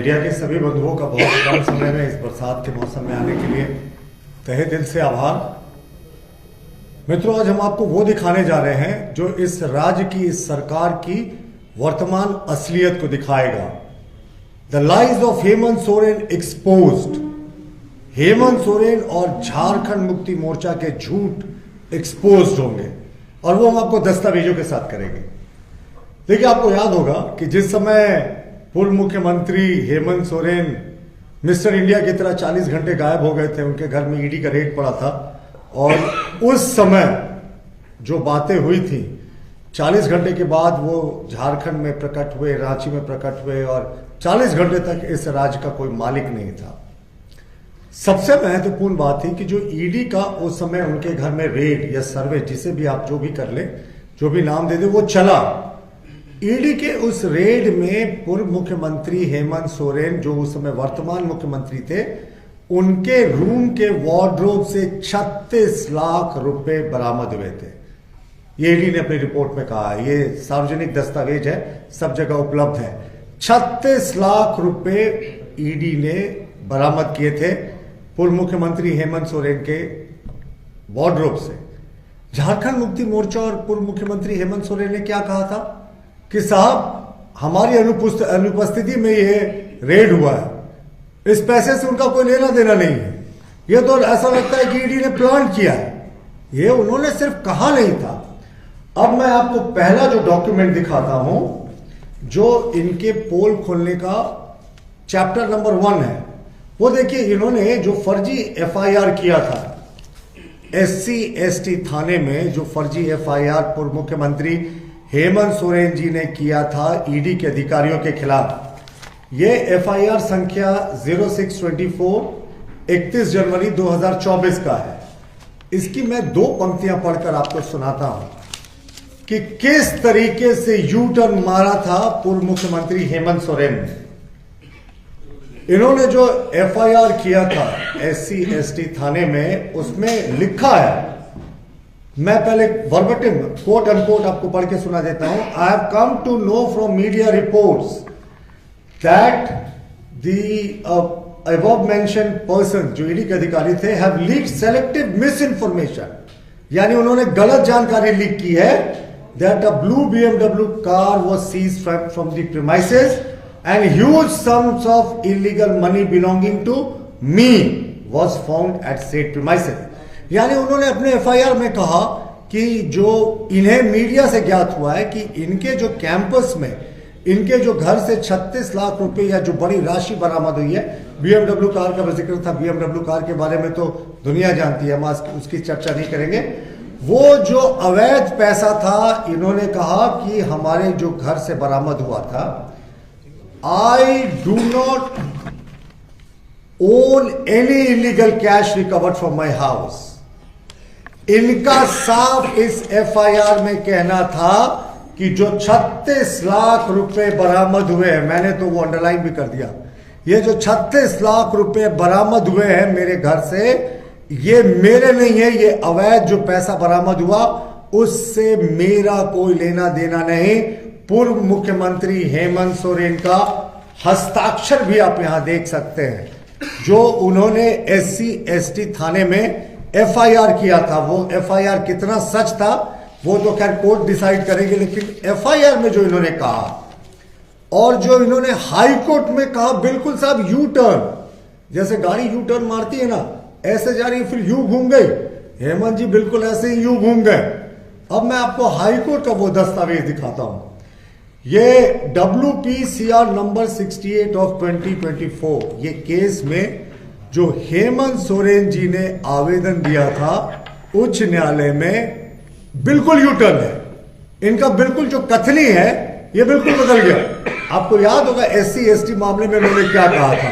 Media के सभी बंधुओं का बहुत कम समय में इस बरसात के मौसम में आने के लिए तहे दिल से आभार। मित्रों, आज हम आपको वो दिखाने जा रहे हैं जो इस राज्य की, इस सरकार की वर्तमान असलियत को दिखाएगा। The lies of Hemant Soren exposed. Hemant Soren और झारखंड मुक्ति मोर्चा के झूठ एक्सपोज्ड होंगे और वो हम आपको दस्तावेजों के साथ करेंगे। देखिए, आपको याद होगा कि जिस समय पूर्व मुख्यमंत्री हेमंत सोरेन मिस्टर इंडिया की तरह 40 घंटे गायब हो गए थे, उनके घर में ईडी का रेड पड़ा था और उस समय जो बातें हुई थी, 40 घंटे के बाद वो झारखंड में प्रकट हुए, रांची में प्रकट हुए और 40 घंटे तक इस राज्य का कोई मालिक नहीं था। सबसे महत्वपूर्ण बात थी कि जो ईडी का उस समय उनके घर में रेड या सर्वे, जिसे भी आप जो भी कर ले, जो भी नाम दे दे, वो चला। ईडी के उस रेड में पूर्व मुख्यमंत्री हेमंत सोरेन, जो उस समय वर्तमान मुख्यमंत्री थे, उनके रूम के वार्डरोब से 36 लाख रुपए बरामद हुए थे। ये ईडी ने अपनी रिपोर्ट में कहा है, ये सार्वजनिक दस्तावेज है, सब जगह उपलब्ध है। 36 लाख रुपए ईडी ने बरामद किए थे पूर्व मुख्यमंत्री हेमंत सोरेन के वार्डरोब से। झारखंड मुक्ति मोर्चा और पूर्व मुख्यमंत्री हेमंत सोरेन ने क्या कहा था कि साहब, हमारी अनुपस्थिति में ये रेड हुआ है, इस पैसे से उनका कोई लेना देना नहीं है, ये तो ऐसा लगता है कि ईडी ने प्लान किया है। ये उन्होंने सिर्फ कहा नहीं था। अब मैं आपको पहला जो डॉक्यूमेंट दिखाता हूं, जो इनके पोल खोलने का चैप्टर नंबर 1 है, वो देखिए। इन्होंने जो फर्जी एफआईआर किया था SC/ST थाने में, जो फर्जी एफआईआर पूर्व मुख्यमंत्री हेमंत सोरेन जी ने किया था ईडी के अधिकारियों के खिलाफ, ये एफआईआर संख्या 0624 31 जनवरी 2024 का है। इसकी मैं 2 पंक्तियां पढ़कर आपको सुनाता हूं कि किस तरीके से यू टर्न मारा था पूर्व मुख्यमंत्री हेमंत सोरेन ने। इन्होंने जो एफआईआर किया था SC/ST थाने में, उसमें लिखा है, मैं पहले वर्बटिम कोट अनकोट आपको पढ़ के सुना देता हूं। I have come to know from media reports that the above mentioned person, जो ईडी के अधिकारी थे, have leaked selective misinformation, यानी उन्होंने गलत जानकारी लीक की है। That a blue BMW car was seized from the premises and huge sums of illegal money belonging to me was found at said premises. यानी उन्होंने अपने एफआईआर में कहा कि जो इन्हें मीडिया से ज्ञात हुआ है कि इनके जो कैंपस में, इनके जो घर से 36 लाख रुपए या जो बड़ी राशि बरामद हुई है, BMW कार का जिक्र था। BMW कार के बारे में तो दुनिया जानती है, हम आज उसकी चर्चा नहीं करेंगे। वो जो अवैध पैसा था, इन्होंने कहा कि हमारे जो घर से बरामद हुआ था, I do not own any illegal cash recovered from my house. इनका साफ इस एफआईआर में कहना था कि जो 36 लाख रुपए बरामद हुए हैं, मैंने तो वो अंडरलाइन भी कर दिया, ये जो 36 लाख रुपए बरामद हुए हैं मेरे घर से, ये मेरे नहीं है, ये अवैध जो पैसा बरामद हुआ उससे मेरा कोई लेना देना नहीं। पूर्व मुख्यमंत्री हेमंत सोरेन का हस्ताक्षर भी आप यहां देख सकते हैं, जो उन्होंने SC/ST थाने में एफआईआर किया था। वो एफआईआर कितना सच था वो तो खैर कोर्ट डिसाइड करेगी, लेकिन एफआईआर में जो इन्होंने कहा और जो इन्होंने हाई कोर्ट में कहा, बिल्कुल साहब यू टर्न, जैसे गाड़ी यू टर्न मारती है ना, ऐसे जा रही फिर यू घूम गई, हेमंत जी बिल्कुल ऐसे ही यू घूम गए। अब मैं आपको हाई कोर्ट का वो दस्तावेज दिखाता हूं। ये WPCR नंबर 68 ऑफ 2024, ये केस में जो हेमंत सोरेन जी ने आवेदन दिया था उच्च न्यायालय में, बिल्कुल यू टर्न है इनका। बिल्कुल जो कथनी है ये बिल्कुल बदल गया। आपको याद होगा SC/ST मामले में उन्होंने क्या कहा था।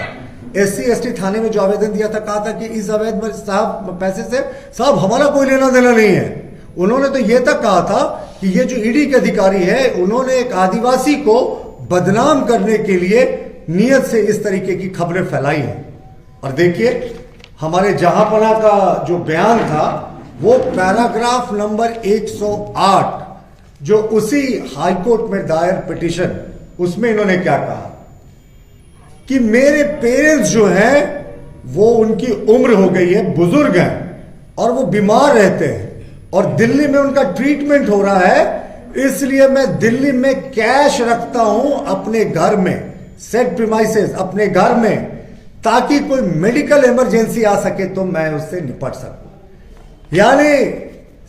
SC/ST थाने में जो आवेदन दिया था, कहा था कि इस अवैध साहब पैसे से साहब हमारा कोई लेना देना नहीं है। उन्होंने तो यह तक कहा था कि ये जो ईडी के अधिकारी है, उन्होंने एक आदिवासी को बदनाम करने के लिए नियत से इस तरीके की खबरें फैलाई हैं। और देखिए, हमारे जहांपना का जो बयान था, वो पैराग्राफ नंबर 108, जो उसी हाईकोर्ट में दायर पिटीशन, उसमें इन्होंने क्या कहा कि मेरे पेरेंट्स जो हैं वो उनकी उम्र हो गई है, बुजुर्ग हैं और वो बीमार रहते हैं और दिल्ली में उनका ट्रीटमेंट हो रहा है, इसलिए मैं दिल्ली में कैश रखता हूं अपने घर में, सेट प्रीमाइसेस अपने घर में, ताकि कोई मेडिकल इमरजेंसी आ सके तो मैं उससे निपट सकूं। यानी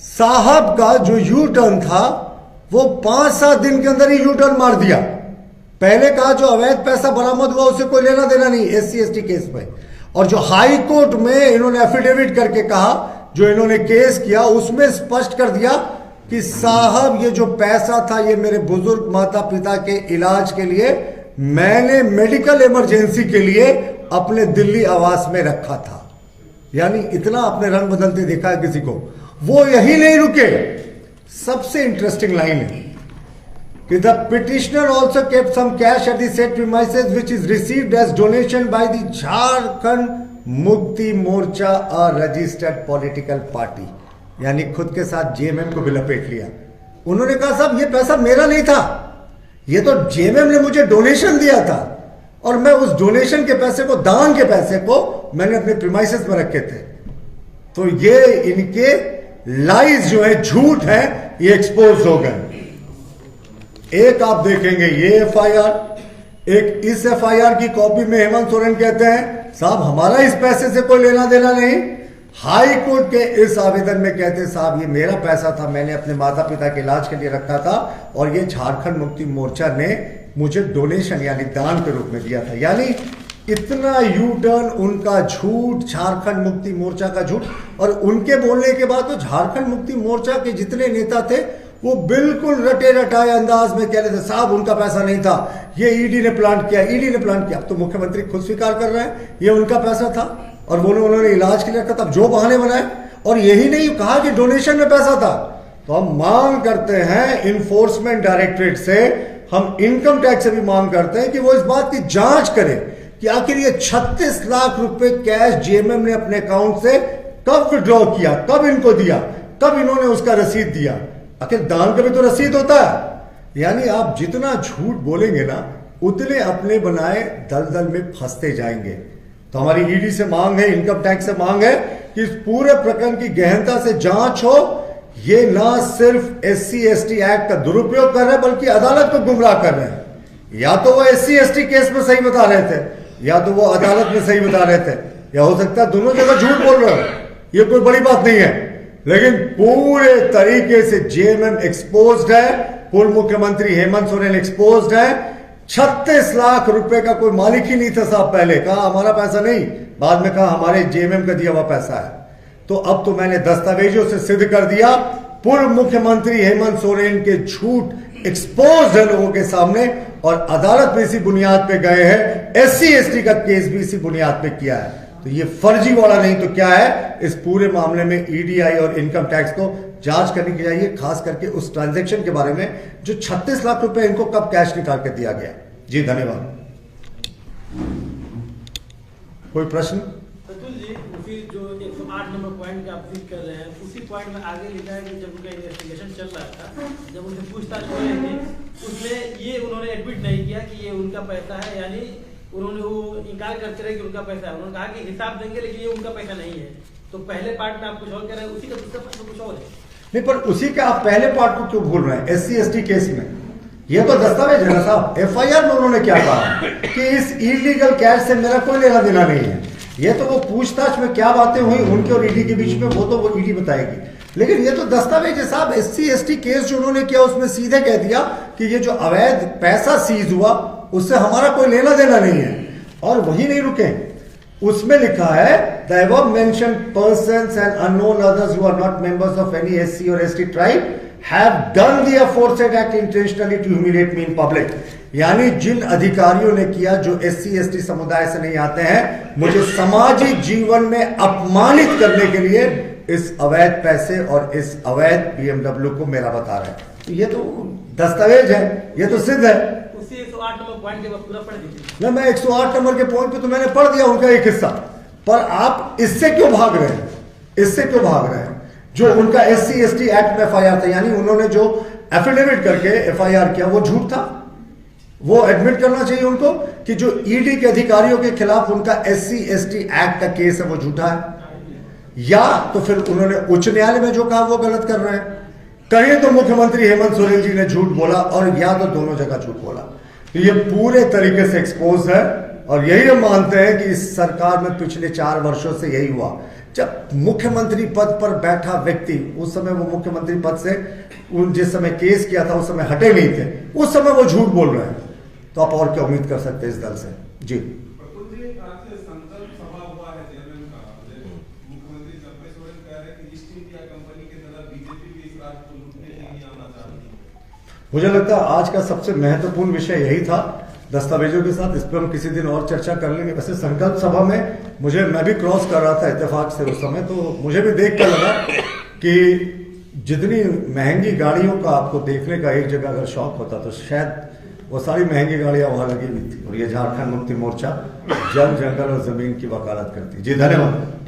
साहब का जो यू टर्न था वो 5-7 दिन के अंदर ही यू टर्न मार दिया। पहले कहा जो अवैध पैसा बरामद हुआ उससे कोई लेना देना नहीं SC ST केस में, और जो हाई कोर्ट में इन्होंने एफिडेविट करके कहा, जो इन्होंने केस किया उसमें स्पष्ट कर दिया कि साहब ये जो पैसा था ये मेरे बुजुर्ग माता पिता के इलाज के लिए मैंने मेडिकल इमरजेंसी के लिए अपने दिल्ली आवास में रखा था। यानी इतना अपने रंग बदलते देखा है किसी को। वो यही नहीं रुके, सबसे इंटरेस्टिंग लाइन है कि the petitioner also kept some cash at the set premises which is received as donation by the Jharkhand Mukti Morcha a registered political party. यानी खुद के साथ जेएमएम को भी लपेट लिया। उन्होंने कहा साहब ये पैसा मेरा नहीं था, ये तो जेएमएम ने मुझे डोनेशन दिया था और मैं उस डोनेशन के पैसे को, दान के पैसे को मैंने अपने प्रीमाइसेस में रखे थे। तो ये इनके लाइज जो है, झूठ है, ये एक्सपोज हो गए। एक आप देखेंगे ये FIR, एक इस FIR की कॉपी में हेमंत सोरेन कहते हैं साहब हमारा इस पैसे से कोई लेना देना नहीं। हाई कोर्ट के इस आवेदन में कहते साहब ये मेरा पैसा था, मैंने अपने माता पिता के इलाज के लिए रखा था और ये झारखंड मुक्ति मोर्चा ने मुझे डोनेशन यानी दान के रूप में दिया था। यानी इतना यू टर्न उनका झूठ, झारखंड मुक्ति मोर्चा का झूठ। और उनके बोलने के बाद तो झारखंड मुक्ति मोर्चा के जितने नेता थे वो बिल्कुल रटे रटाए अंदाज में कह रहे थे साहब उनका पैसा नहीं था, ये ईडी ने प्लांट किया, ईडी ने प्लांट किया। अब तो मुख्यमंत्री खुद स्वीकार कर रहे हैं ये उनका पैसा था और उन्होंने इलाज के लिए रखा था। जो बहाने बनाए, और यही नहीं कहा कि डोनेशन में पैसा था। तो हम मांग करते हैं इन्फोर्समेंट डायरेक्टरेट से, हम इनकम टैक्स से भी मांग करते हैं कि वो इस बात की जांच करे कि आखिर ये 36 लाख रुपए कैश जेएमएम ने अपने अकाउंट से कब विड्रॉ किया, कब इनको दिया, कब इन्होंने उसका रसीद दिया। आखिर दान का भी तो रसीद होता है। यानी आप जितना झूठ बोलेंगे ना उतने अपने बनाए दलदल में फंसते जाएंगे। तो हमारी ईडी से मांग है, इनकम टैक्स से मांग है कि इस पूरे प्रकरण की गहनता से जांच हो। ये ना सिर्फ SC ST एक्ट का दुरुपयोग कर रहे हैं बल्कि अदालत को गुमराह कर रहे हैं। या तो वो SC ST केस में सही बता रहे थे या तो वो अदालत में सही बता रहे थे, या हो सकता है दोनों जगह झूठ बोल रहे हो। ये कोई बड़ी बात नहीं है, लेकिन पूरे तरीके से जेएमएम एक्सपोज्ड है, पूर्व मुख्यमंत्री हेमंत सोरेन एक्सपोज्ड है। 36 लाख रुपए का कोई मालिक ही नहीं था साहब। पहले कहा हमारा पैसा नहीं, बाद में कहा हमारे जेएमएम का दिया हुआ पैसा है। तो अब तो मैंने दस्तावेजों से सिद्ध कर दिया पूर्व मुख्यमंत्री हेमंत सोरेन के झूठ एक्सपोज्ड है लोगों के सामने, और अदालत में इसी बुनियाद पे गए हैं। SC ST का केस भी इसी बुनियाद पे किया है। तो ये फर्जी वाला नहीं तो क्या है। इस पूरे मामले में EDI और इनकम टैक्स को जांच करनी चाहिए, खास करके उस ट्रांजैक्शन के बारे में जो 36 लाख रुपए इनको कब कैश निकाल के दिया गया। जी धन्यवाद। कोई प्रश्न? अतुल जी, उसी जो 108 नंबर पॉइंट का आप जिक्र कर रहे हैं, उसी पॉइंट में आगे लिखा है कि जब उनका इन्वेस्टिगेशन चल रहा था, जब उनसे पूछताछ हो रही थी, उसमें ये उन्होंने एडमिट नहीं किया कि ये उनका पैसा है। यानी उन्होंने वो इनकार करते रहे कि उनका पैसा है। उन्होंने कहा कि हिसाब देंगे लेकिन ये उनका पैसा नहीं है। तो पहले पार्ट में आप कुछ और कह रहे हैं, उसी का दूसरा पार्ट में कुछ और है। नहीं, पर उसी के आप पहले पार्ट को क्यों भूल रहे हैं? SC ST केस में ये तो दस्तावेज है ना साहब। FIR में उन्होंने क्या कहा कि इस इलीगल कैश से मेरा कोई लेना देना नहीं है। ये तो वो पूछताछ में क्या बातें हुई उनके और ईडी के बीच में, वो तो वो ईडी बताएगी। लेकिन ये तो दस्तावेज है साहब। SC ST केस जो उन्होंने किया उसमें सीधे कह दिया कि ये जो अवैध पैसा सीज हुआ उससे हमारा कोई लेना देना नहीं है। और वही नहीं रुके, उसमें लिखा है the above mentioned persons and unknown others who are not members of any SC or ST tribe have done the aforesaid act intentionally to humiliate me in public। यानी जिन अधिकारियों ने किया जो SC ST समुदाय से नहीं आते हैं, मुझे सामाजिक जीवन में अपमानित करने के लिए इस अवैध पैसे और इस अवैध BMW को मेरा बता रहे हैं। तो ये तो दस्तावेज है, ये तो सिद्ध है। उसी 108 नंबर पॉइंट के बाद पूरा पढ़ दीजिए। ना, मैं 108 नंबर के पॉइंट पे तो मैंने पढ़ दिया उनका एक हिस्सा, पर आप इससे क्यों भाग रहे हैं? इससे क्यों भाग रहे हैं? जो उनका SC ST एक्ट में FIR था, यानी उन्होंने जो एफिडेविट करके FIR किया वो झूठ था। वो एडमिट करना चाहिए उनको कि जो ईडी के अधिकारियों के खिलाफ उनका SC/ST एक्ट का केस है वो झूठा है, या तो फिर उन्होंने उच्च न्यायालय में जो कहा वो गलत कर रहे हैं। कहीं तो मुख्यमंत्री हेमंत सोरेन जी ने झूठ बोला और या तो दोनों जगह झूठ बोला। तो ये पूरे तरीके से एक्सपोज है और यही हम मानते हैं कि इस सरकार में पिछले 4 वर्षों से यही हुआ। जब मुख्यमंत्री पद पर बैठा व्यक्ति, उस समय वो मुख्यमंत्री पद से जिस समय केस किया था उस समय हटे नहीं थे, उस समय वो झूठ बोल रहे हैं, तो आप और क्या उम्मीद कर सकते हैं इस दल से? जी मुझे लगता है आज का सबसे महत्वपूर्ण विषय यही था दस्तावेजों के साथ। इस पर हम किसी दिन और चर्चा कर लेंगे। वैसे संकल्प सभा में मैं भी क्रॉस कर रहा था इत्तेफाक से उस समय, तो मुझे भी देख कर लगा कि जितनी महंगी गाड़ियों का आपको देखने का एक जगह अगर शौक होता तो शायद वो सारी महंगी गाड़ियां वहां लगी हुई थी। और ये झारखंड मुक्ति मोर्चा जल, जंगल और जमीन की वकालत करती। जी धन्यवाद।